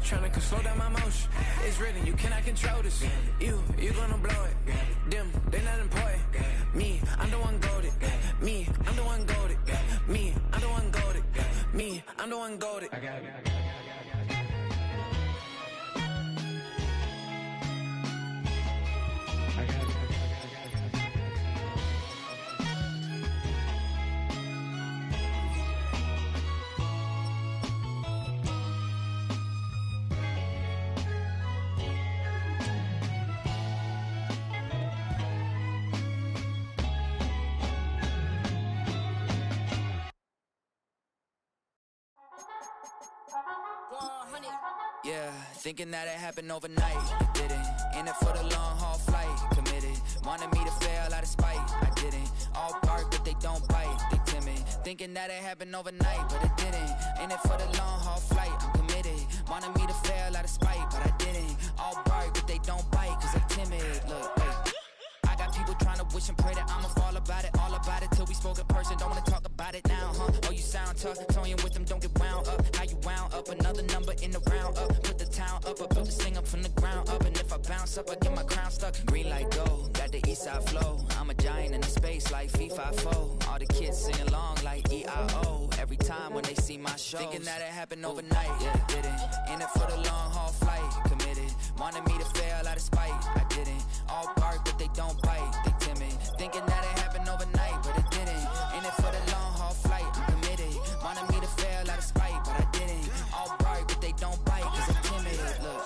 tryna slow down my motion. It's written, you cannot control this. You gonna blow it. Them, they not important. Me, I'm the one goated. Me, I'm the one goated. Me, I'm the one goated. Me, I'm the one goated. I got it. Yeah, thinking that it happened overnight, it didn't. In it for the long haul flight, committed. Wanted me to fail out of spite, I didn't. All bark but they don't bite, they timid. Thinking that it happened overnight, but it didn't. In it for the long haul flight, I'm committed. Wanted me to fail out of spite, but I didn't. All bark but they don't bite, cause they timid. Look, wait. I got people trying to wish and pray that I'ma fall about it, all about it till we spoke in person. Don't wanna talk about it now, huh? Oh, you sound tough, toying with them, don't get wound up. How you wound up? Another number in the round up. Put the town up, I built this thing up from the ground up. And if I bounce up, I get my crown stuck. Green light go, got the east side flow. I'm a giant in the space like FIFA4. All the kids sing along like EIO. Every time when they see my show, thinking that it happened overnight, yeah, it didn't. In it for the long haul flight, committed. Wanted me to fail out of spite, I didn't. All bark but they don't bite, they timid. Thinking that it happened overnight, but it didn't. In it for the long haul flight, I'm committed. Wanted me to fail out of spite, but I didn't. All bark but they don't bite, cause I'm timid. Look,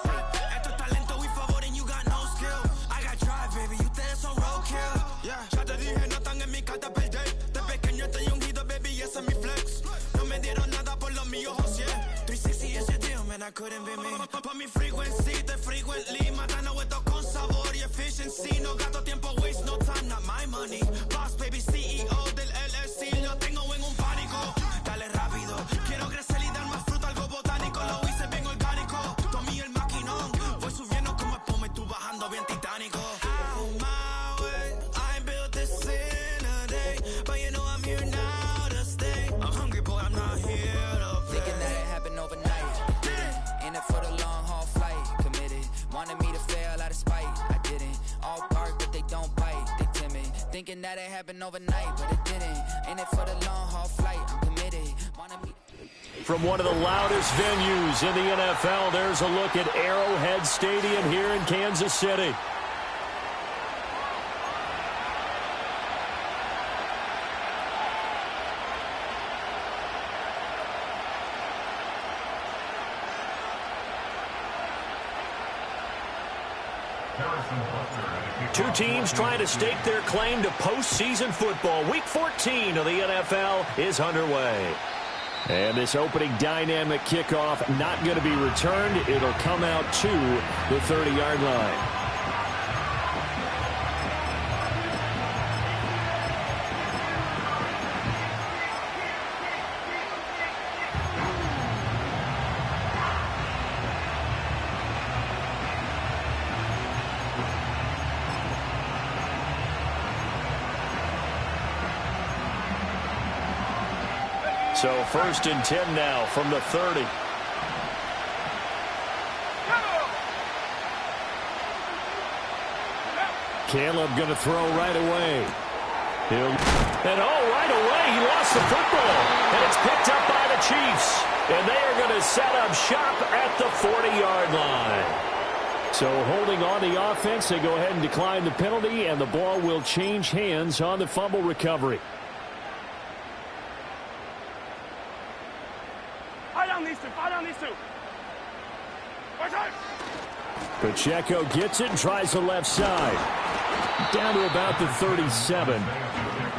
Esto es talento, we favor and you got no skill. I got drive, baby, ustedes son roadkill. Yeah, ya te dije, no están en mi carta perder. De pequeño estoy ungido, baby, y ese es mi flex. No me dieron nada por los míos, José. 360 ese deal, man, I couldn't be me. Pa' mi frequency, te frequently. Matando esto con sabor y efficiency. No gasto tiempo, waste no time, not my money. Boss, baby, CEO del LLC. Lo tengo en un pánico. Dale rápido, quiero crecer y dar más fruta, algo botánico. Lo hice bien orgánico. Tomé el maquinón. Voy subiendo como espuma y tú bajando bien titánico. Out my way, I ain't built this in a day. But you know I'm here now to stay. I'm hungry, boy, I'm not here to play. thinking that it happened overnight, it didn't. In it for the long haul flight, committed. Wanted me to fail out of spite, I didn't. All bark but they don't bite, they timid. Thinking that it happened overnight, but it didn't. In it for the long haul flight, I'm committed. Wanted me. From one of the loudest venues in the NFL, there's a look at Arrowhead Stadium here in Kansas City. Two teams trying to stake their claim to postseason football. Week 14 of the NFL is underway. And this opening dynamic kickoff not going to be returned. It'll come out to the 30-yard line. So 1st and 10 now from the 30. Caleb going to throw right away. Right away he lost the football. And it's picked up by the Chiefs. And they are going to set up shop at the 40-yard line. So holding on the offense, they go ahead and decline the penalty, and the ball will change hands on the fumble recovery. Pacheco gets it and tries the left side. Down to about the 37.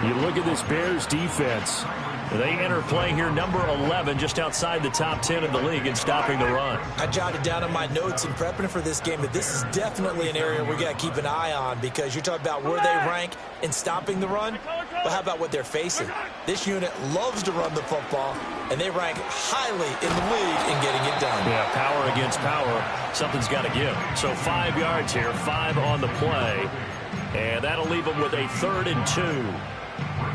You look at this Bears defense. They enter play here number 11, just outside the top 10 in the league in stopping the run. I jotted down in my notes in prepping for this game that this is definitely an area we got to keep an eye on, because you're talking about where they rank in stopping the run. But how about what they're facing? This unit loves to run the football, and they rank highly in the league in getting it done. Yeah, power against power. Something's got to give. So 5 yards here, 5 on the play. And that'll leave them with a 3rd and 2.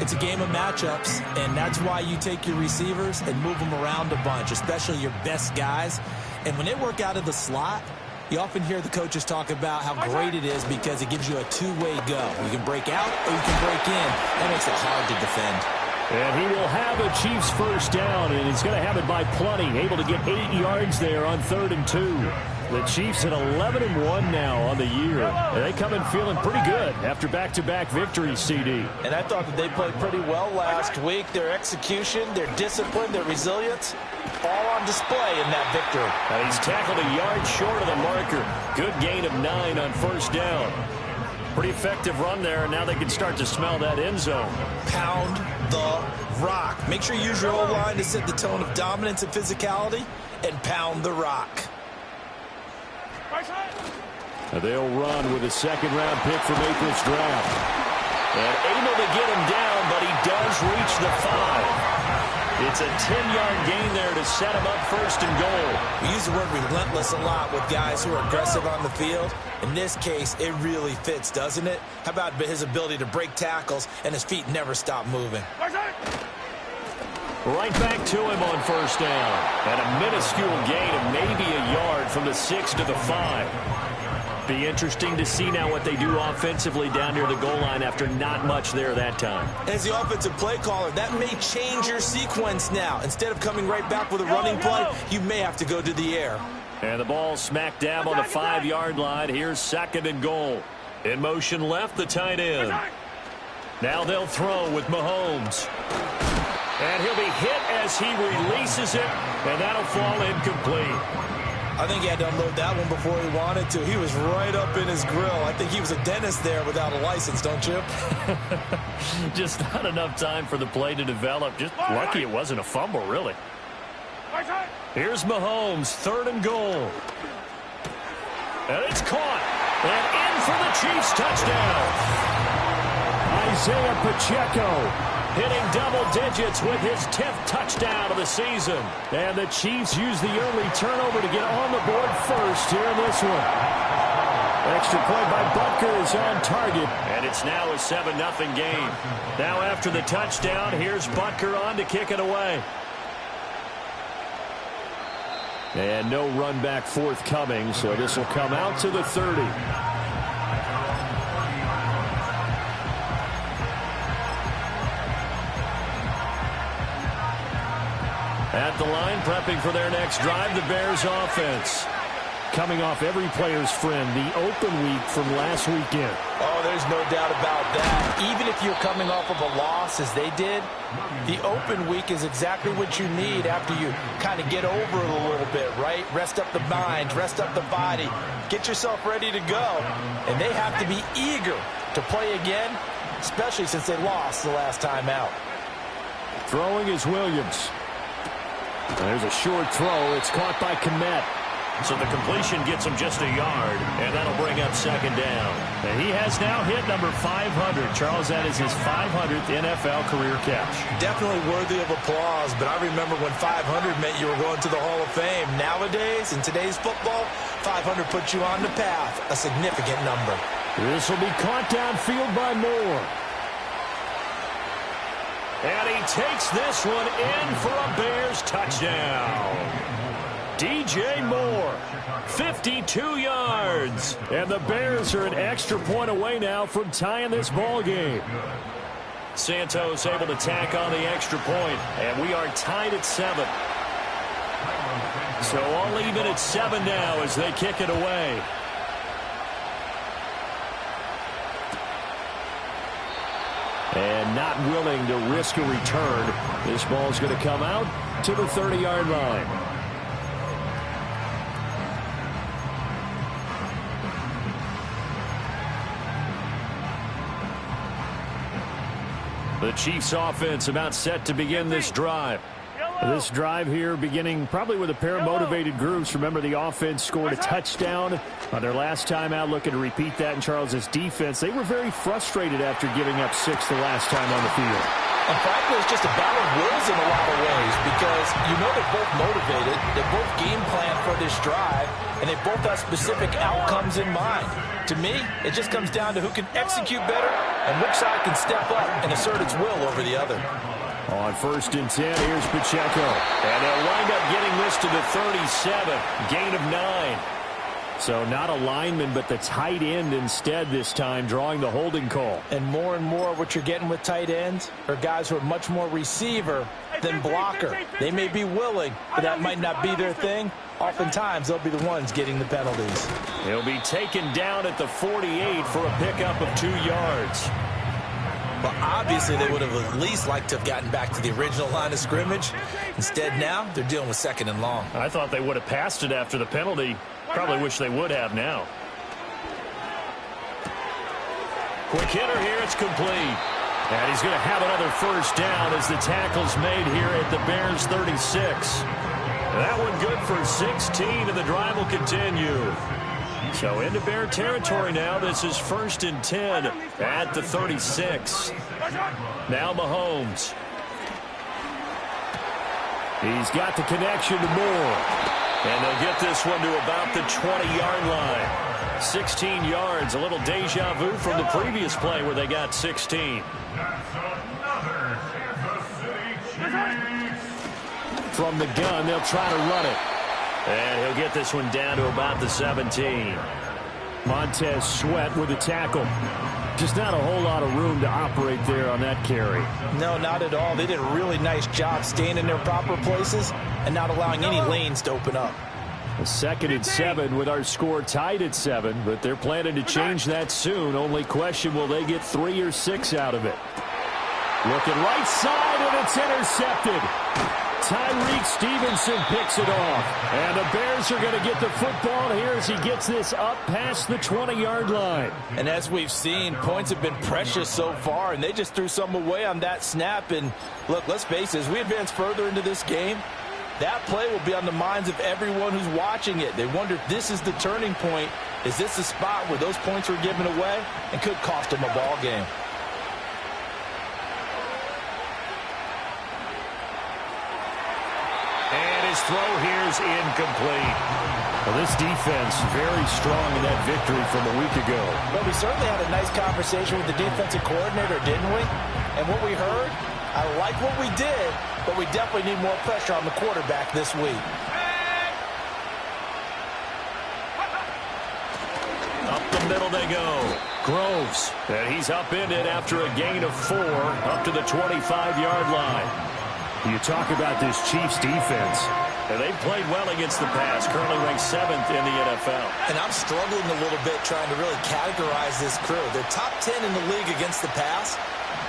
It's a game of matchups, and that's why you take your receivers and move them around a bunch, especially your best guys. And when they work out of the slot, you often hear the coaches talk about how great it is because it gives you a two-way go. You can break out or you can break in. That makes it hard to defend. And he will have a Chiefs first down, and he's going to have it by plenty. Able to get 8 yards there on 3rd and 2. The Chiefs at 11-1 now on the year. And they come in feeling pretty good after back-to-back victories, CD. And I thought that they played pretty well last week. Their execution, their discipline, their resilience, all on display in that victory. And he's tackled a yard short of the marker. Good gain of 9 on first down. Pretty effective run there, and now they can start to smell that end zone. Pound the rock. Make sure you use your O-line to set the tone of dominance and physicality, and pound the rock. They'll run with a second-round pick from April's draft. And able to get him down, but he does reach the 5. It's a 10-yard gain there to set him up 1st and goal. We use the word relentless a lot with guys who are aggressive on the field. In this case, it really fits, doesn't it? How about his ability to break tackles and his feet never stop moving? Right back to him on first down. And a minuscule gain of maybe a yard from the 6 to the 5. Be interesting to see now what they do offensively down near the goal line after not much there that time. As the offensive play caller, that may change your sequence now. Instead of coming right back with a running play, you may have to go to the air. And the ball smack dab on the 5-yard line. Here's 2nd and goal. In motion left, the tight end. Now they'll throw with Mahomes. And he'll be hit as he releases it, and that'll fall incomplete. I think he had to unload that one before he wanted to. He was right up in his grill. I think he was a dentist there without a license, don't you? Just not enough time for the play to develop. Just lucky it wasn't a fumble, really. Here's Mahomes, 3rd and goal. And it's caught. And in for the Chiefs touchdown. Isaiah Pacheco hitting double digits with his 10th touchdown of the season. And the Chiefs use the early turnover to get on the board first here in this one. Extra point by Butker is on target. And it's now a 7-0 game. Now after the touchdown, here's Butker on to kick it away. And no run back forthcoming, so this will come out to the 30. At the line, prepping for their next drive, the Bears offense. Coming off every player's friend, the open week from last weekend. Oh, there's no doubt about that. Even if you're coming off of a loss as they did, the open week is exactly what you need after you kind of get over it a little bit, right? Rest up the mind, rest up the body, get yourself ready to go. And they have to be eager to play again, especially since they lost the last time out. Throwing is Williams. There's a short throw. It's caught by Kmet. So the completion gets him just a yard, and that'll bring up 2nd down. And he has now hit number 500. Charles, that is his 500th NFL career catch. Definitely worthy of applause, but I remember when 500 meant you were going to the Hall of Fame. Nowadays, in today's football, 500 puts you on the path, a significant number. This will be caught downfield by Moore. And he takes this one in for a Bears touchdown. DJ Moore, 52 yards. And the Bears are an extra point away now from tying this ball game. Santos able to tack on the extra point, and we are tied at 7. So all even at 7 now as they kick it away. And not willing to risk a return. This ball's going to come out to the 30-yard line. The Chiefs offense about set to begin this drive. This drive here beginning probably with a pair of motivated groups. Remember, the offense scored a touchdown on their last time out, looking to repeat that in Charles's defense. They were very frustrated after giving up 6 the last time on the field. And frankly, it's just a battle of wills in a lot of ways because you know they're both motivated, they both game plan for this drive, and they both have specific outcomes in mind. To me, it just comes down to who can execute better and which side can step up and assert its will over the other. On 1st and 10, here's Pacheco. And they'll wind up getting this Loss to the 37. Gain of 9. So not a lineman, but the tight end instead this time, drawing the holding call. And more what you're getting with tight ends are guys who are much more receiver than blocker. They may be willing, but that might not be their thing. Oftentimes, they'll be the ones getting the penalties. He'll be taken down at the 48 for a pickup of 2 yards. Well, obviously, they would have at least liked to have gotten back to the original line of scrimmage. Instead, now, they're dealing with 2nd and long. I thought they would have passed it after the penalty. Probably wish they would have now. Quick hitter here. It's complete. And he's going to have another first down as the tackle's made here at the Bears 36. That one good for 16, and the drive will continue. So into Bear territory now. This is 1st and 10 at the 36. Now Mahomes. He's got the connection to Moore. And they'll get this one to about the 20-yard line. 16 yards, a little deja vu from the previous play where they got 16. From the gun, they'll try to run it. And he'll get this one down to about the 17. Montez Sweat with a tackle. Just not a whole lot of room to operate there on that carry. No, not at all. They did a really nice job staying in their proper places and not allowing any lanes to open up. A 2nd and 7 with our score tied at 7, but they're planning to change that soon. Only question, will they get 3 or 6 out of it? Looking right side, and it's intercepted. Tyreek Stevenson picks it off. And the Bears are going to get the football here as he gets this up past the 20-yard line. And as we've seen, points have been precious so far, and they just threw some away on that snap. And look, let's face it, as we advance further into this game, that play will be on the minds of everyone who's watching it. They wonder if this is the turning point. Is this the spot where those points were given away and could cost them a ball game? Throw here's incomplete. Well, this defense very strong in that victory from a week ago. Well, we certainly had a nice conversation with the defensive coordinator, didn't we? And what we heard, I like what we did, but we definitely need more pressure on the quarterback this week. Up the middle they go. Groves. And he's upended after a gain of 4 up to the 25-yard line. You talk about this Chiefs defense. And they've played well against the pass, currently ranked 7th in the NFL. And I'm struggling a little bit trying to really categorize this crew. They're top 10 in the league against the pass,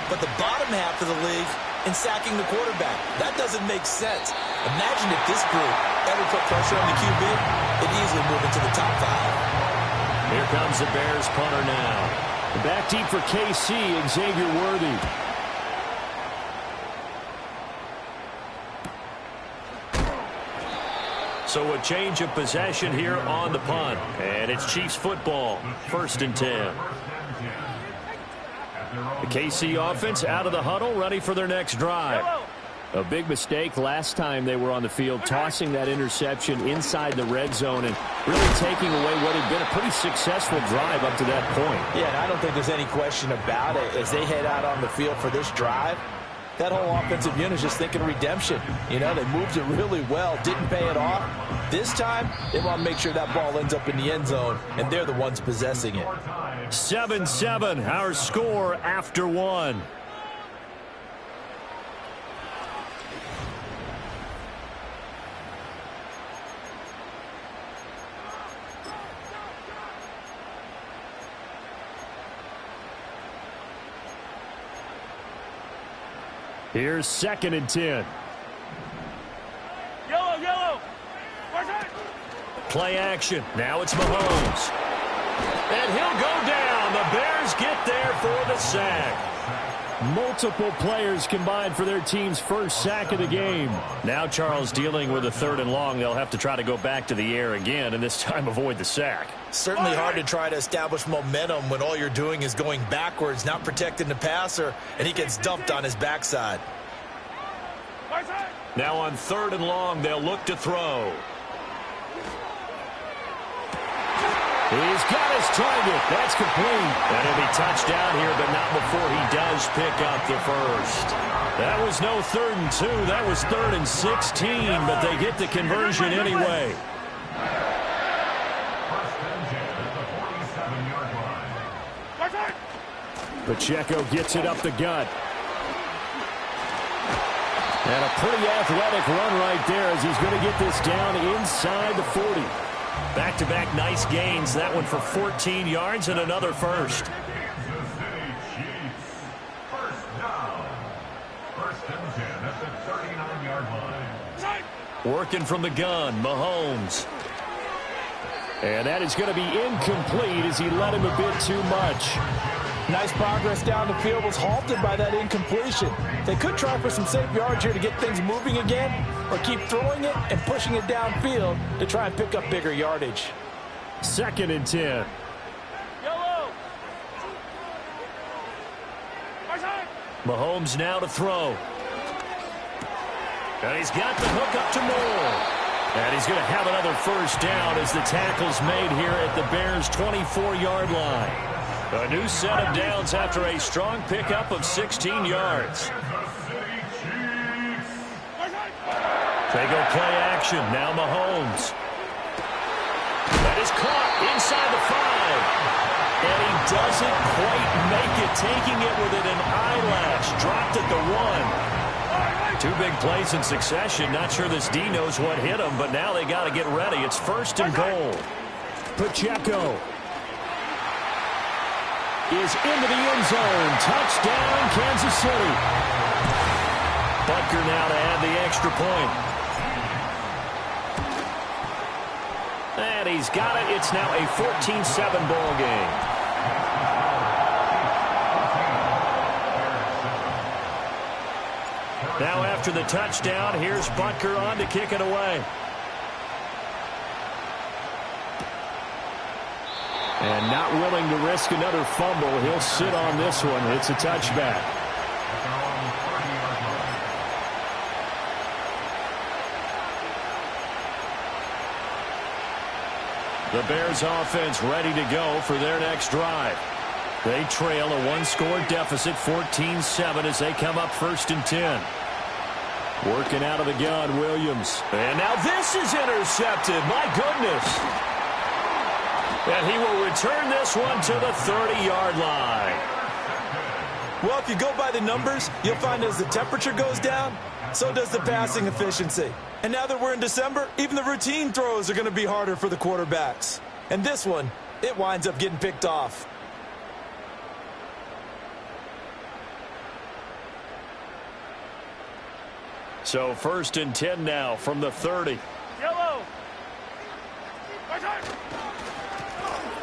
but the bottom half of the league in sacking the quarterback. That doesn't make sense. Imagine if this group ever put pressure on the QB, it'd easily move into the top 5. Here comes the Bears punter now. Back deep for KC, Xavier Worthy. So a change of possession here on the punt. And it's Chiefs football, 1st and 10. The KC offense out of the huddle, ready for their next drive. A big mistake last time they were on the field, tossing that interception inside the red zone and really taking away what had been a pretty successful drive up to that point. Yeah, and I don't think there's any question about it. As they head out on the field for this drive, that whole offensive unit is just thinking redemption. You know, they moved it really well, didn't pay it off. This time, they want to make sure that ball ends up in the end zone, and they're the ones possessing it. 7-7, our score after 1. Here's 2nd and 10. Yellow. Play action. Now it's Mahomes. And he'll go down. The Bears get there for the sack. Multiple players combined for their team's first sack of the game. Now Charles dealing with a 3rd and long. They'll have to try to go back to the air again, and this time avoid the sack. Certainly hard to try to establish momentum when all you're doing is going backwards, not protecting the passer, and he gets dumped on his backside. Now on 3rd and long, they'll look to throw. He's got his target. That's complete. And he'll be touched down here, but not before he does pick up the first. That was no 3rd and 2. That was 3rd and 16, but they get the conversion anyway. Pacheco gets it up the gut. And a pretty athletic run right there as he's going to get this down inside the 40. Back-to-back nice gains. That one for 14 yards and another first. Working from the gun, Mahomes. And that is going to be incomplete as he led him a bit too much. Nice progress down the field, was halted by that incompletion. They could try for some safe yards here to get things moving again, or keep throwing it and pushing it downfield to try and pick up bigger yardage. 2nd and 10. Mahomes now to throw. And he's got the hook up to Moore. And he's going to have another first down as the tackle's made here at the Bears' 24-yard line. A new set of downs after a strong pickup of 16 yards. They go play action. Now Mahomes. That is caught inside the 5. And he doesn't quite make it, taking it within an eyelash. Dropped at the 1. 2 big plays in succession. Not sure this D knows what hit him, but now they got to get ready. It's 1st and goal. Pacheco is into the end zone. Touchdown, Kansas City. Butker now to add the extra point. And he's got it. It's now a 14-7 ball game. Now after the touchdown, here's Butker on to kick it away. And not willing to risk another fumble. He'll sit on this one. It's a touchback. The Bears offense ready to go for their next drive. They trail a 1-score deficit, 14-7, as they come up 1st and 10. Working out of the gun, Williams. And now this is intercepted. My goodness. And he will return this one to the 30-yard line. Well, if you go by the numbers, you'll find as the temperature goes down, so does the passing efficiency. And now that we're in December, even the routine throws are going to be harder for the quarterbacks. And this one, it winds up getting picked off. So 1st and 10 now from the 30. Yellow.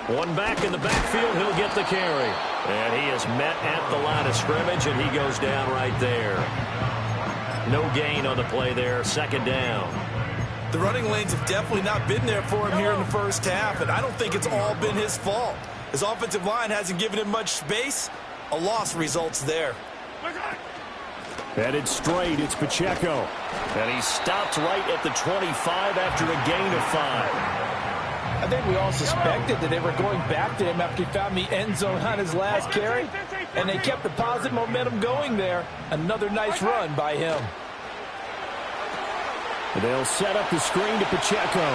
One back in the backfield, he'll get the carry. And he is met at the line of scrimmage, and he goes down right there. No gain on the play there, 2nd down. The running lanes have definitely not been there for him here in the first half, and I don't think it's all been his fault. His offensive line hasn't given him much space. A loss results there. Headed straight, it's Pacheco. And he stopped right at the 25 after a gain of 5. I think we all suspected that they were going back to him after he found the end zone on his last carry, and they kept the positive momentum going there. Another nice run by him. They'll set up the screen to Pacheco.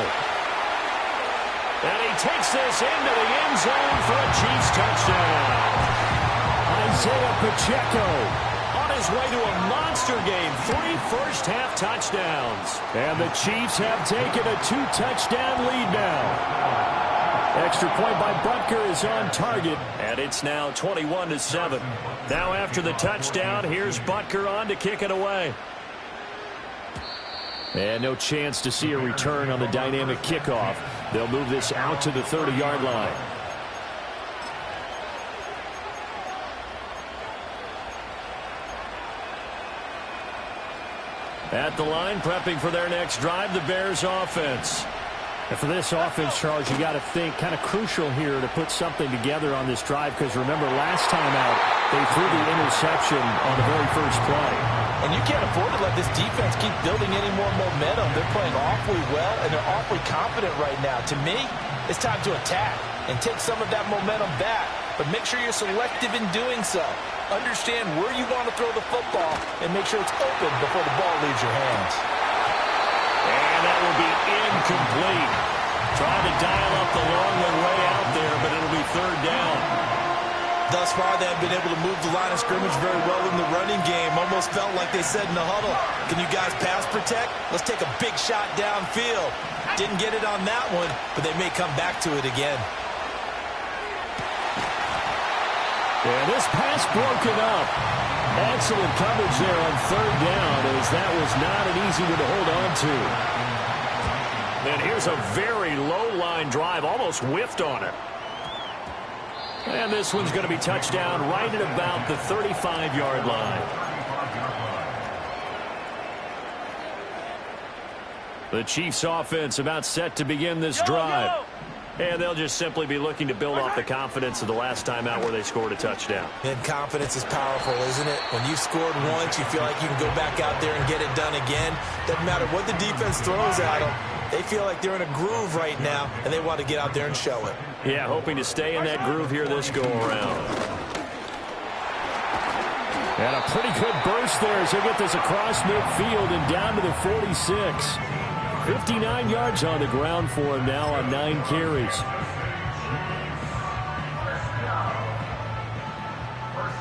And he takes this into the end zone for a Chiefs touchdown. Isaiah Pacheco on his way to a monster game. 3 first-half touchdowns. And the Chiefs have taken a 2-touchdown lead now. Extra point by Butker is on target. And it's now 21-7. Now after the touchdown, here's Butker on to kick it away. And no chance to see a return on the dynamic kickoff. They'll move this out to the 30-yard line. At the line, prepping for their next drive, the Bears offense. And for this offense, Charles, you got to think kind of crucial here to put something together on this drive, because remember last time out they threw the interception on the very first play. And you can't afford to let this defense keep building any more momentum. They're playing awfully well, and they're awfully confident right now. To me, it's time to attack. and take some of that momentum back. But make sure you're selective in doing so. Understand where you want to throw the football and make sure it's open before the ball leaves your hands. And that will be incomplete. Trying to dial up the long one way out there, but it'll be third down. Thus far, they have been able to move the line of scrimmage very well in the running game. Almost felt like they said in the huddle, can you guys pass protect? Let's take a big shot downfield. Didn't get it on that one, but they may come back to it again. And this pass broken up. Excellent coverage there on third down, as that was not an easy one to hold on to. And here's a very low line drive, almost whiffed on it. And this one's going to be touchdown right at about the 35-yard line. The Chiefs offense about set to begin this drive. And they'll just simply be looking to build off the confidence of the last time out where they scored a touchdown. And confidence is powerful, isn't it? When you've scored once, you feel like you can go back out there and get it done again. Doesn't matter what the defense throws at them. They feel like they're in a groove right now, and they want to get out there and show it. Yeah, hoping to stay in that groove here this go-around. And a pretty good burst there as he'll get this across midfield and down to the 46. 59 yards on the ground for him now on 9 carries. First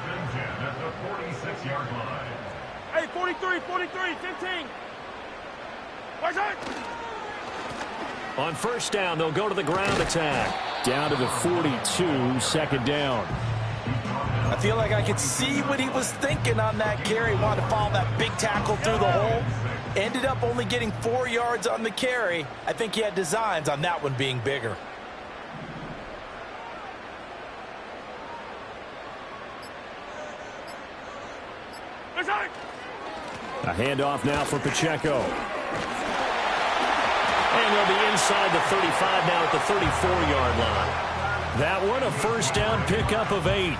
and 10 at the 46-yard line. Hey, 43, 15. Watch out! On first down, they'll go to the ground attack. Down to the 42, second down. I feel like I could see what he was thinking on that carry. Wanted to follow that big tackle through the hole. Ended up only getting 4 yards on the carry. I think he had designs on that one being bigger. A handoff now for Pacheco. And they'll be inside the 35 now at the 34-yard line. That one a first down pickup of 8.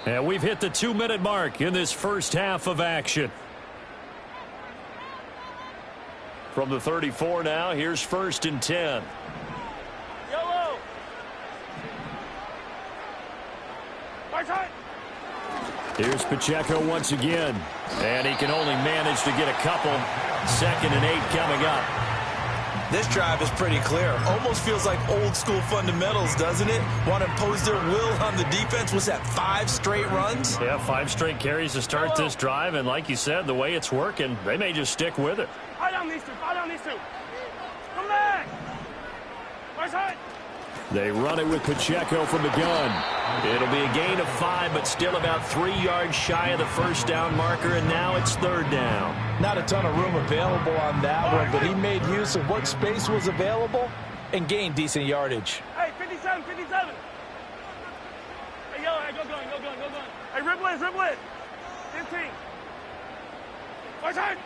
And we've hit the 2-minute mark in this first half of action. From the 34 now, here's first and 10. Yellow. Here's Pacheco once again. And he can only manage to get a couple. 2nd and 8 coming up. This drive is pretty clear. Almost feels like old school fundamentals, doesn't it? Want to impose their will on the defense. Was that 5 straight runs? Yeah, 5 straight carries to start this drive. And like you said, the way it's working, they may just stick with it. Fire down these two. Come back. They run it with Pacheco from the gun. It'll be a gain of 5, but still about 3 yards shy of the first down marker, and now it's third down. Not a ton of room available on that one, but he made use of what space was available and gained decent yardage. Hey, 57. Hey, yellow, hey, go going. Hey, ribble it. 15. Watch out.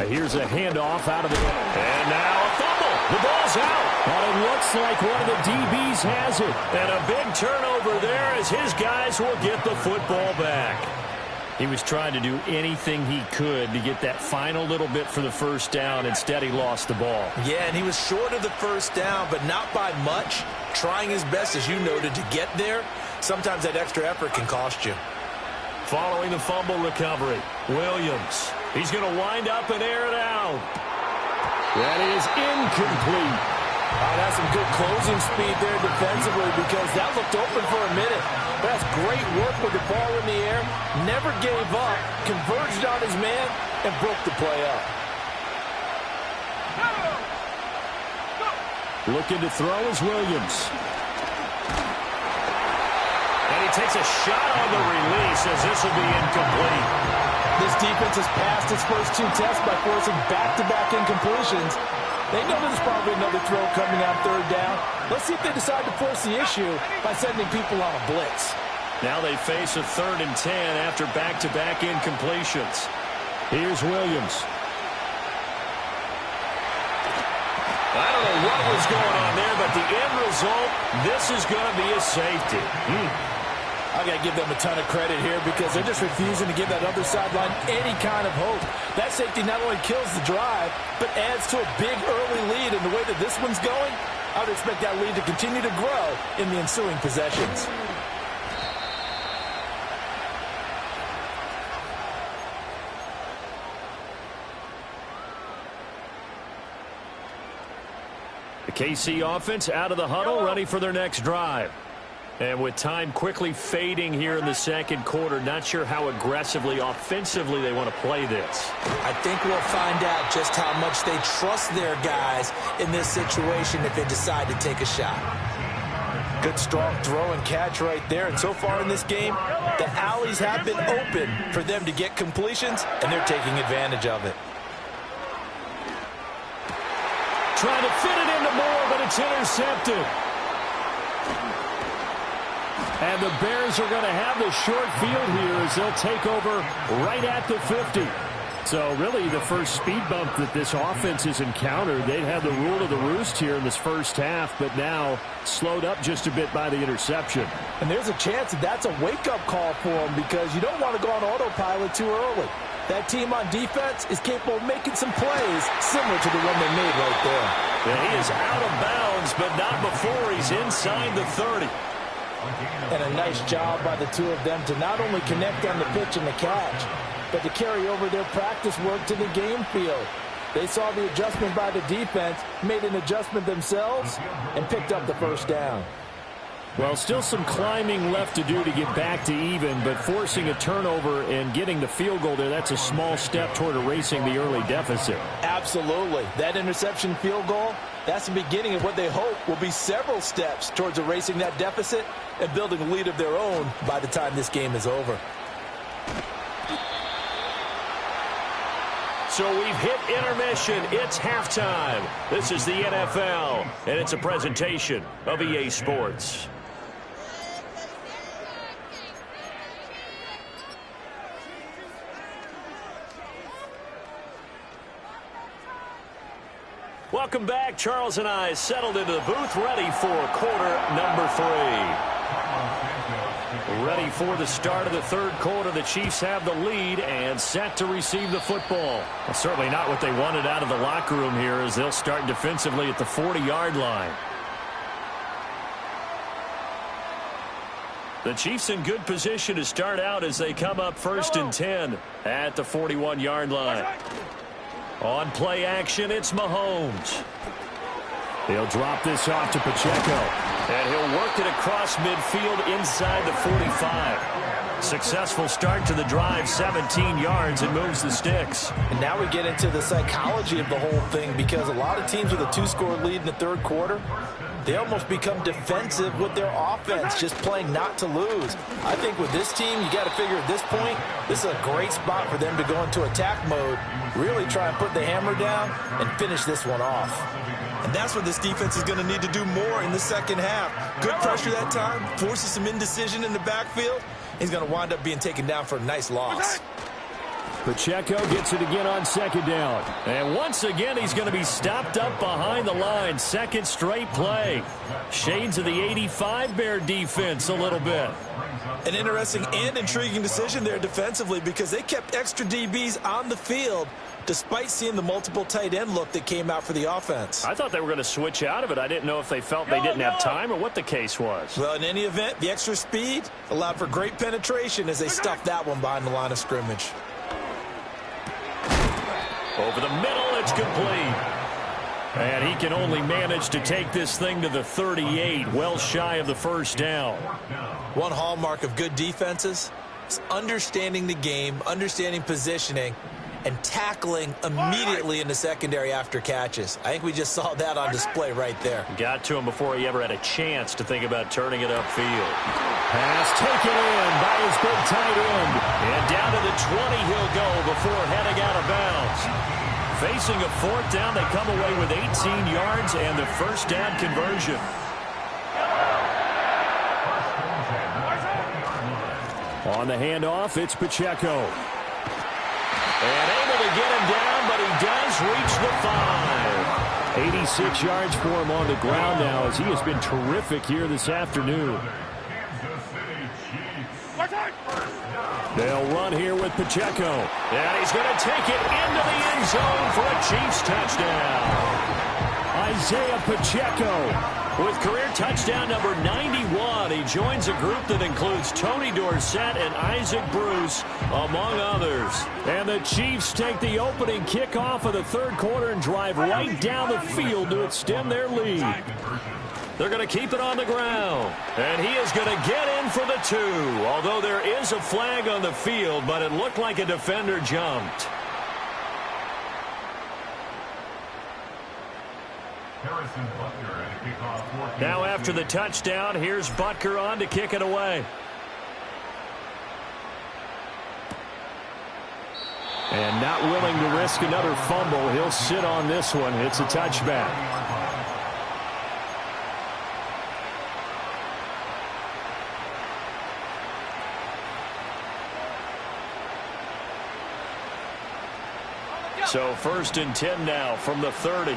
Here's a handoff out of the... And now a fumble. The ball's out. But it looks like one of the DBs has it. And a big turnover there as his guys will get the football back. He was trying to do anything he could to get that final little bit for the first down. Instead, he lost the ball. Yeah, and he was short of the first down, but not by much. Trying his best, as you noted, to get there. Sometimes that extra effort can cost you. Following the fumble recovery, Williams. He's going to wind up and air it out. That is incomplete. Oh, that's some good closing speed there defensively because that looked open for a minute. That's great work with the ball in the air. Never gave up, converged on his man, and broke the play up. Looking to throw is Williams. And he takes a shot on the release as this will be incomplete. This defense has passed its first 2 tests by forcing back-to-back incompletions. They know there's probably another throw coming on third down. Let's see if they decide to force the issue by sending people on a blitz. Now they face a 3rd and 10 after back-to-back incompletions. Here's Williams. I don't know what was going on there, but the end result, this is going to be a safety. I got to give them a ton of credit here because they're just refusing to give that other sideline any kind of hope. That safety not only kills the drive, but adds to a big early lead. And the way that this one's going, I would expect that lead to continue to grow in the ensuing possessions. The KC offense out of the huddle, ready for their next drive. And with time quickly fading here in the second quarter, not sure how aggressively, offensively they want to play this. I think we'll find out just how much they trust their guys in this situation if they decide to take a shot. Good strong throw and catch right there. And so far in this game, the alleys have been open for them to get completions, and they're taking advantage of it. Trying to fit it into Moore, but it's intercepted. And the Bears are going to have the short field here as they'll take over right at the 50. So really the first speed bump that this offense has encountered. They'd had the rule of the roost here in this first half, but now slowed up just a bit by the interception. And there's a chance that that's a wake-up call for them because you don't want to go on autopilot too early. That team on defense is capable of making some plays similar to the one they made right there. And he is out of bounds, but not before he's inside the 30. And a nice job by the two of them to not only connect on the pitch and the catch, but to carry over their practice work to the game field. They saw the adjustment by the defense, made an adjustment themselves, and picked up the first down. Well, still some climbing left to do to get back to even, but forcing a turnover and getting the field goal there, that's a small step toward erasing the early deficit. Absolutely. That interception field goal, that's the beginning of what they hope will be several steps towards erasing that deficit and building a lead of their own by the time this game is over. So we've hit intermission. It's halftime. This is the NFL, and it's a presentation of EA Sports. Welcome back. Charles and I settled into the booth, ready for quarter number 3. Ready for the start of the third quarter. The Chiefs have the lead and set to receive the football. Well, certainly not what they wanted out of the locker room here as they'll start defensively at the 40-yard line. The Chiefs in good position to start out as they come up 1st and 10 at the 41-yard line. On play action, it's Mahomes. He'll drop this off to Pacheco. And he'll work it across midfield inside the 45. Successful start to the drive, 17 yards, and moves the sticks. And now we get into the psychology of the whole thing because a lot of teams with a 2-score lead in the third quarter, they almost become defensive with their offense, just playing not to lose. I think with this team, you got to figure at this point, this is a great spot for them to go into attack mode, really try and put the hammer down and finish this one off. And that's what this defense is going to need to do more in the second half. Good pressure that time, forces some indecision in the backfield. He's going to wind up being taken down for a nice loss. Pacheco gets it again on second down. And once again, he's going to be stopped up behind the line. Second straight play. Shades of the 85 Bear defense a little bit. An interesting and intriguing decision there defensively because they kept extra DBs on the field despite seeing the multiple tight end look that came out for the offense. I thought they were going to switch out of it. I didn't know if they felt they didn't have time or what the case was. Well, in any event, the extra speed allowed for great penetration as they stuffed that one behind the line of scrimmage. Over the middle, it's complete. And he can only manage to take this thing to the 38, well shy of the first down. One hallmark of good defenses is understanding the game, understanding positioning, and tackling immediately in the secondary after catches. I think we just saw that on display right there. Got to him before he ever had a chance to think about turning it upfield. Pass taken in by his big tight end. And down to the 20 he'll go before heading out of bounds. Facing a fourth down, they come away with 18 yards and the first down conversion. On the handoff, it's Pacheco. And able to get him down, but he does reach the 5. 86 yards for him on the ground now as he has been terrific here this afternoon. They'll run here with Pacheco. And he's going to take it into the end zone for a Chiefs touchdown. Isaiah Pacheco with career touchdown number 91. He joins a group that includes Tony Dorsett and Isaac Bruce, among others. And the Chiefs take the opening kickoff of the third quarter and drive right down the field to extend their lead. They're going to keep it on the ground. And he is going to get in for the 2. Although there is a flag on the field, but it looked like a defender jumped. Now after the touchdown, here's Butker on to kick it away. And not willing to risk another fumble, he'll sit on this one. It's a touchback. So 1st and 10 now from the 30.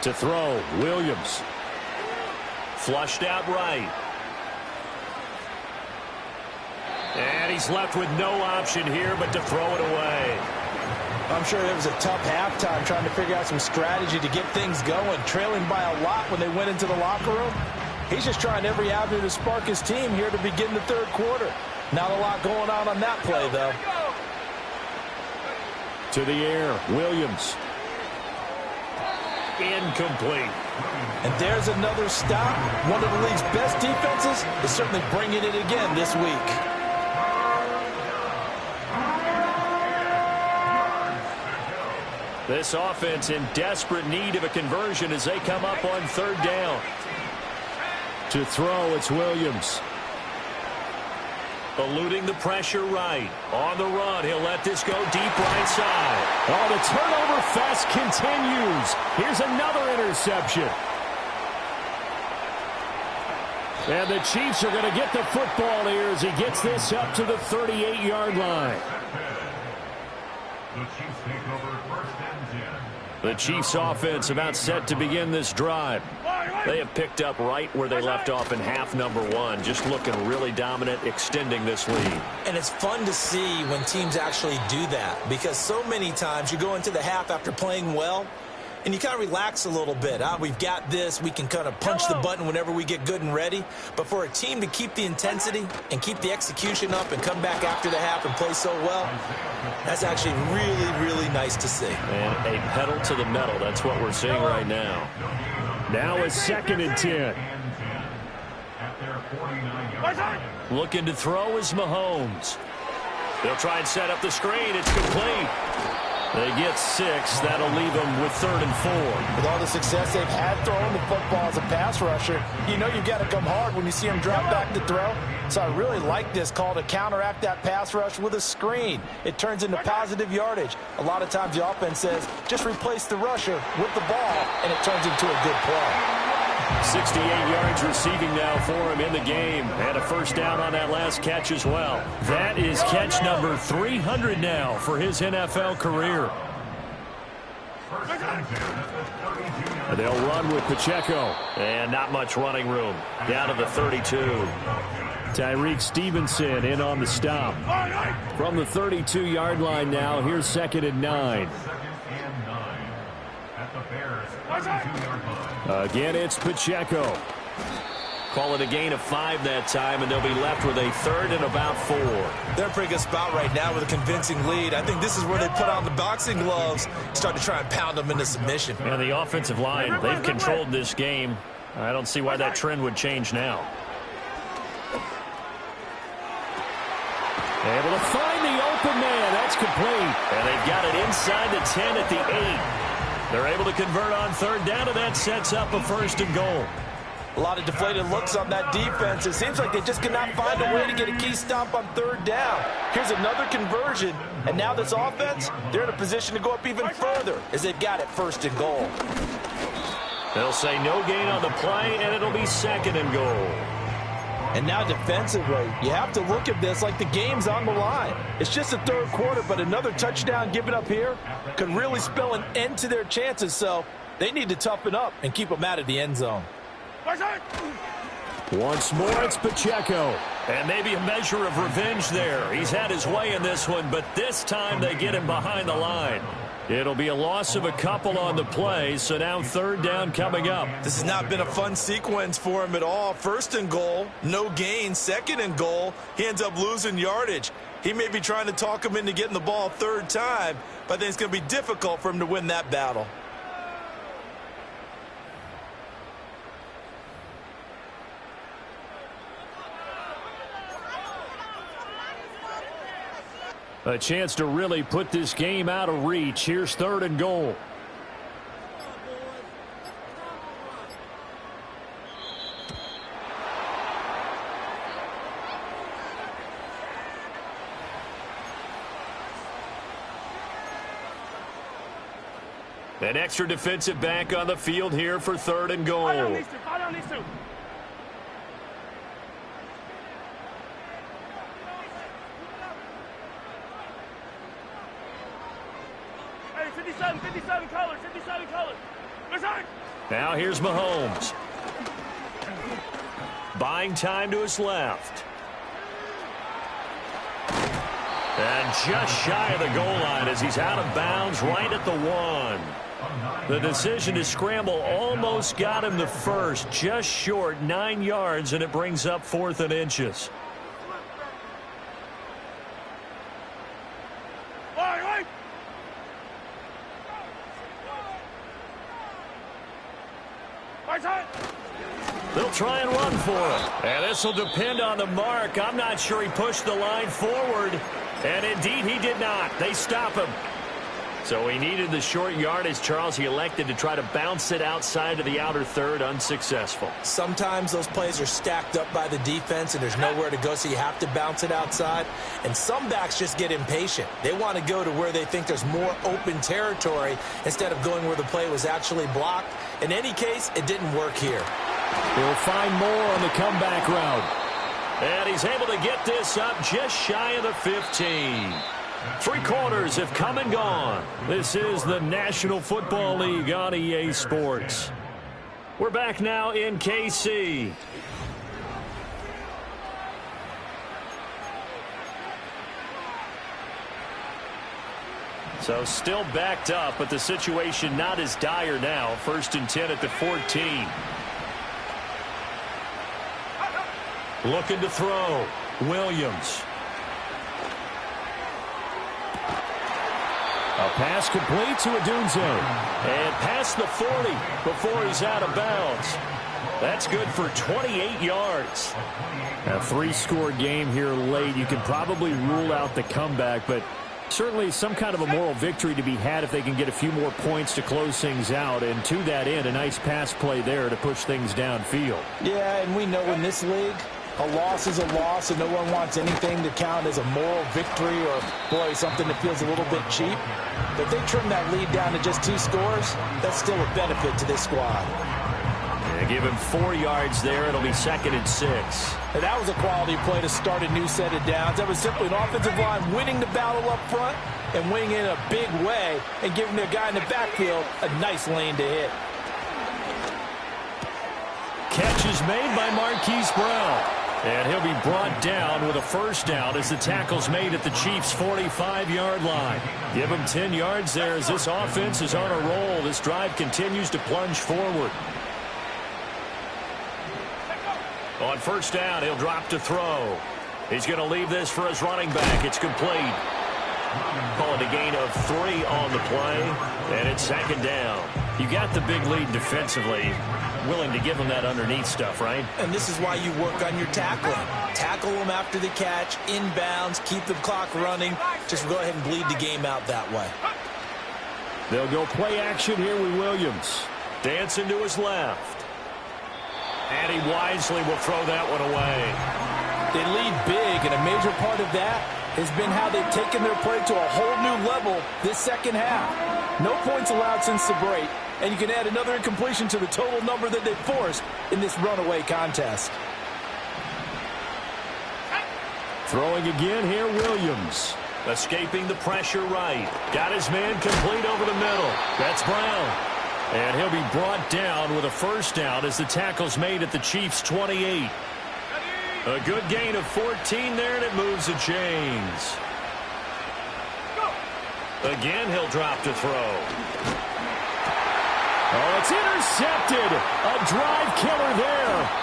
To throw, Williams. Flushed out right. And he's left with no option here but to throw it away. I'm sure it was a tough halftime trying to figure out some strategy to get things going. Trailing by a lot when they went into the locker room. He's just trying every avenue to spark his team here to begin the third quarter. Not a lot going on that play, though. To the air, Williams. Incomplete. And there's another stop. One of the league's best defenses is certainly bringing it again this week. This offense in desperate need of a conversion as they come up on 3rd down. To throw, it's Williams. Eluding the pressure right. On the run, he'll let this go deep right side. Oh, the turnover fest continues. Here's another interception. And the Chiefs are going to get the football here as he gets this up to the 38-yard line. The Chiefs take over 1st and 10. The Chiefs offense about set to begin this drive. They have picked up right where they left off in half number 1. Just looking really dominant, extending this lead. And it's fun to see when teams actually do that, because so many times you go into the half after playing well and you kind of relax a little bit. We've got this. We can kind of punch the button whenever we get good and ready. But for a team to keep the intensity and keep the execution up and come back after the half and play so well, that's actually really, really nice to see. And a pedal to the metal. That's what we're seeing right now. Now a 2nd and 10. Looking to throw is Mahomes. They'll try and set up the screen. It's complete. They get 6. That'll leave them with 3rd and 4. With all the success they've had throwing the football as a pass rusher, you know you've got to come hard when you see them drop back to throw. So I really like this call to counteract that pass rush with a screen. It turns into positive yardage. A lot of times the offense says, just replace the rusher with the ball, and it turns into a good play. 68 yards receiving now for him in the game. And a 1st down on that last catch as well. That is catch number 300 now for his NFL career. And they'll run with Pacheco. And not much running room. Down to the 32. Tyreek Stevenson in on the stop. From the 32-yard line now, here's 2nd and 9. Again, it's Pacheco. Call it a gain of 5 that time, and they'll be left with a 3rd and about 4. They're in a pretty good spot right now with a convincing lead. I think this is where they put on the boxing gloves, start to try and pound them into submission. And the offensive line, they've controlled this game. I don't see why that trend would change now. Able to find the open man. That's complete. And they've got it inside the 10 at the 8. They're able to convert on 3rd down, and that sets up a 1st and goal. A lot of deflated looks on that defense. It seems like they just cannot find a way to get a key stop on 3rd down. Here's another conversion, and now this offense, they're in a position to go up even further as they've got it 1st and goal. They'll say no gain on the play, and it'll be 2nd and goal. And now defensively, you have to look at this like the game's on the line. It's just the third quarter, but another touchdown given up here could really spell an end to their chances. So they need to toughen up and keep them out of the end zone. Once more, it's Pacheco. And maybe a measure of revenge there. He's had his way in this one, but this time they get him behind the line. It'll be a loss of a couple on the play, so now third down coming up. This has not been a fun sequence for him at all. First and goal, no gain. Second and goal, he ends up losing yardage. He may be trying to talk him into getting the ball third time, but I think it's going to be difficult for him to win that battle. A chance to really put this game out of reach. Here's third and goal. An extra defensive back on the field here for third and goal. Fall down these two. Hey, 57 colors, 57 colors. Listen! Now here's Mahomes. Buying time to his left. And just shy of the goal line as he's out of bounds right at the 1. The decision to scramble almost got him the first, just short, 9 yards, and it brings up 4th and inches. They'll try and run for it. And this will depend on the mark. I'm not sure he pushed the line forward. And indeed, he did not. They stop him. So he needed the short yardage, Charles. He elected to try to bounce it outside of the outer third, unsuccessful. Sometimes those plays are stacked up by the defense and there's nowhere to go, so you have to bounce it outside. And some backs just get impatient. They want to go to where they think there's more open territory instead of going where the play was actually blocked. In any case, it didn't work here. He'll find more on the comeback route. And he's able to get this up just shy of the 15. 3 quarters have come and gone. This is the National Football League on EA Sports. We're back now in KC. So still backed up, but the situation not as dire now. 1st and 10 at the 14. Looking to throw. Williams. A pass complete to Odunze. And past the 40 before he's out of bounds. That's good for 28 yards. A 3-score game here late. You can probably rule out the comeback, but certainly some kind of a moral victory to be had if they can get a few more points to close things out. And to that end, a nice pass play there to push things downfield. Yeah, and we know in this league, a loss is a loss, and no one wants anything to count as a moral victory or, boy, something that feels a little bit cheap. But if they trim that lead down to just 2 scores, that's still a benefit to this squad. Yeah, give him 4 yards there. It'll be 2nd and 6. And that was a quality play to start a new set of downs. That was simply an offensive line winning the battle up front and winning in a big way and giving their guy in the backfield a nice lane to hit. Catch is made by Marquise Brown. And he'll be brought down with a 1st down as the tackle's made at the Chiefs' 45-yard line. Give him 10 yards there as this offense is on a roll. This drive continues to plunge forward. On 1st down, he'll drop to throw. He's going to leave this for his running back. It's complete. Call it a gain of 3 on the play, and it's 2nd down. You got the big lead defensively. Willing to give them that underneath stuff, right? And this is why you work on your tackling. Tackle them after the catch, inbounds, keep the clock running. Just go ahead and bleed the game out that way. They'll go play action here with Williams. Dancing to his left. And he wisely will throw that one away. They lead big, and a major part of that has been how they've taken their play to a whole new level this second half. No points allowed since the break, and you can add another incompletion to the total number that they forced in this runaway contest. Throwing again here, Williams. Escaping the pressure right. Got his man complete over the middle. That's Brown. And he'll be brought down with a first down as the tackle's made at the Chiefs' 28. A good gain of 14 there, and it moves the chains. Again, he'll drop to throw. Oh, it's intercepted. A drive killer there.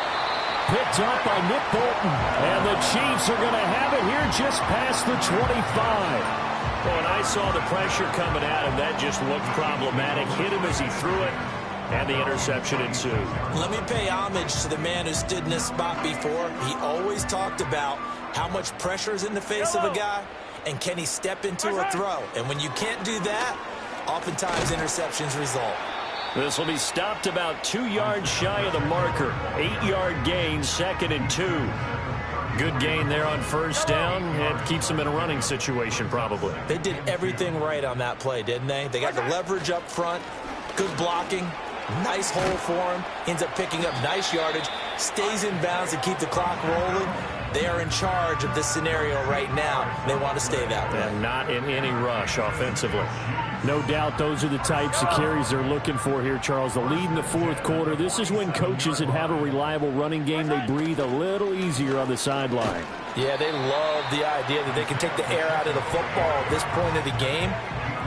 Picked up by Nick Bolton. And the Chiefs are going to have it here just past the 25. Well, when I saw the pressure coming at him, that just looked problematic. Hit him as he threw it, and the interception ensued. Let me pay homage to the man who stood in this spot before. He always talked about how much pressure is in the face of a guy, and can he step into a throw. And when you can't do that, oftentimes interceptions result. This will be stopped about 2 yards shy of the marker. 8-yard gain, 2nd and 2. Good gain there on first down. It keeps them in a running situation, probably. They did everything right on that play, didn't they? They got the leverage up front, good blocking, nice hole for him, ends up picking up nice yardage, stays in bounds to keep the clock rolling. They are in charge of this scenario right now. They want to stay that way. And not in any rush offensively. No doubt those are the types of carries they're looking for here, Charles. The lead in the fourth quarter. This is when coaches that have a reliable running game, they breathe a little easier on the sideline. Yeah, they love the idea that they can take the air out of the football at this point of the game.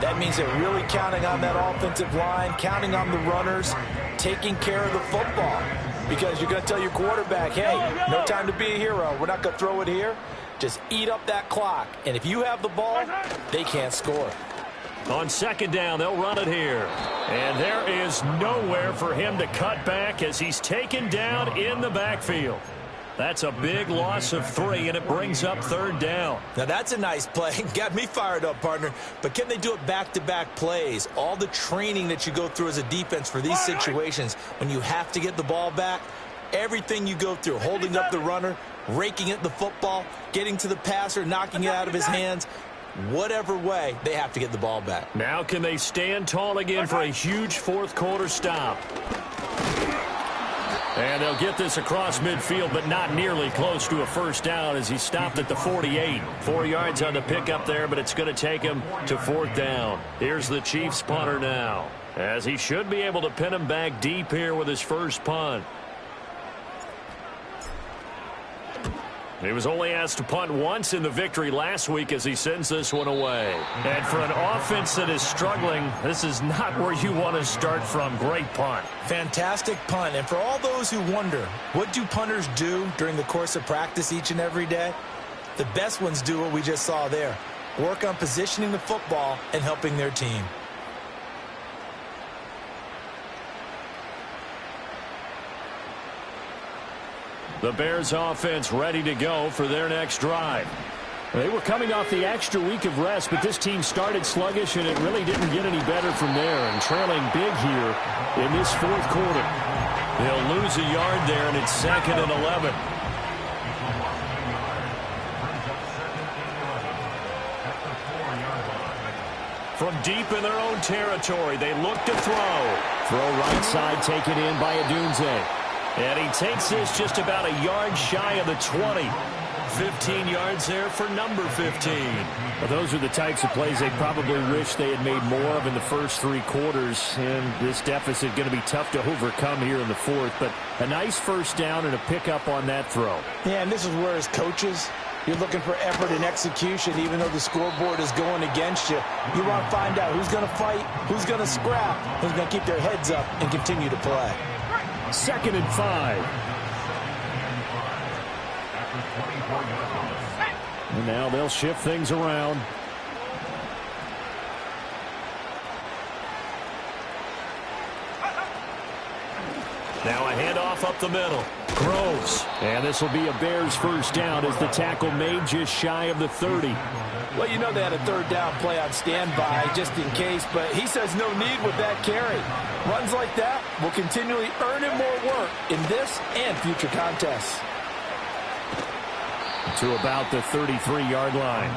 That means they're really counting on that offensive line, counting on the runners, taking care of the football. Because you're going to tell your quarterback, hey, no time to be a hero. We're not going to throw it here. Just eat up that clock. And if you have the ball, they can't score. On second down, they'll run it here. And there is nowhere for him to cut back as he's taken down in the backfield. That's a big loss of 3, and it brings up third down. Now, that's a nice play. Got me fired up, partner. But can they do it back-to-back plays? All the training that you go through as a defense for these situations, when you have to get the ball back, everything you go through, holding up the runner, raking at the football, getting to the passer, knocking it out of his hands, whatever way, they have to get the ball back. Now can they stand tall again for a huge fourth quarter stop? And they'll get this across midfield, but not nearly close to a first down as he stopped at the 48. 4 yards on the pickup there, but it's going to take him to fourth down. Here's the Chiefs punter now, as he should be able to pin him back deep here with his first punt. He was only asked to punt once in the victory last week as he sends this one away. And for an offense that is struggling, this is not where you want to start from. Great punt. Fantastic punt. And for all those who wonder, what do punters do during the course of practice each and every day? The best ones do what we just saw there. Work on positioning the football and helping their team. The Bears offense ready to go for their next drive. They were coming off the extra week of rest, but this team started sluggish, and it really didn't get any better from there. And trailing big here in this fourth quarter. They'll lose a yard there, and it's 2nd and 11. From deep in their own territory, they look to throw. Throw right side taken in by Odunze. And he takes this just about a yard shy of the 20. 15 yards there for number 15. Well, those are the types of plays they probably wish they had made more of in the first 3 quarters. And this deficit going to be tough to overcome here in the fourth. But a nice first down and a pickup on that throw. Yeah, and this is where as coaches, you're looking for effort and execution. Even though the scoreboard is going against you, you want to find out who's going to fight, who's going to scrap, who's going to keep their heads up and continue to play. 2nd and 5. And now they'll shift things around. Now a handoff up the middle. Groves. And this will be a Bears first down as the tackle made just shy of the 30. Well, you know they had a third down play on standby just in case, but he says no need with that carry. Runs like that will continually earn him more work in this and future contests. To about the 33-yard line.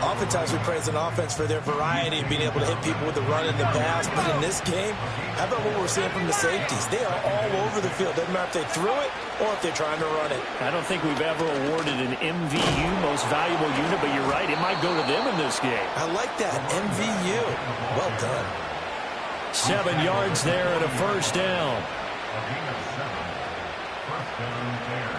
Oftentimes we praise an offense for their variety of being able to hit people with the run and the pass. But in this game, how about what we're seeing from the safeties? They are all over the field. Doesn't matter if they threw it or if they're trying to run it. I don't think we've ever awarded an MVU, most valuable unit, but you're right. It might go to them in this game. I like that. MVU. Well done. 7 yards there and a first down. A gain of 7. First down, 10.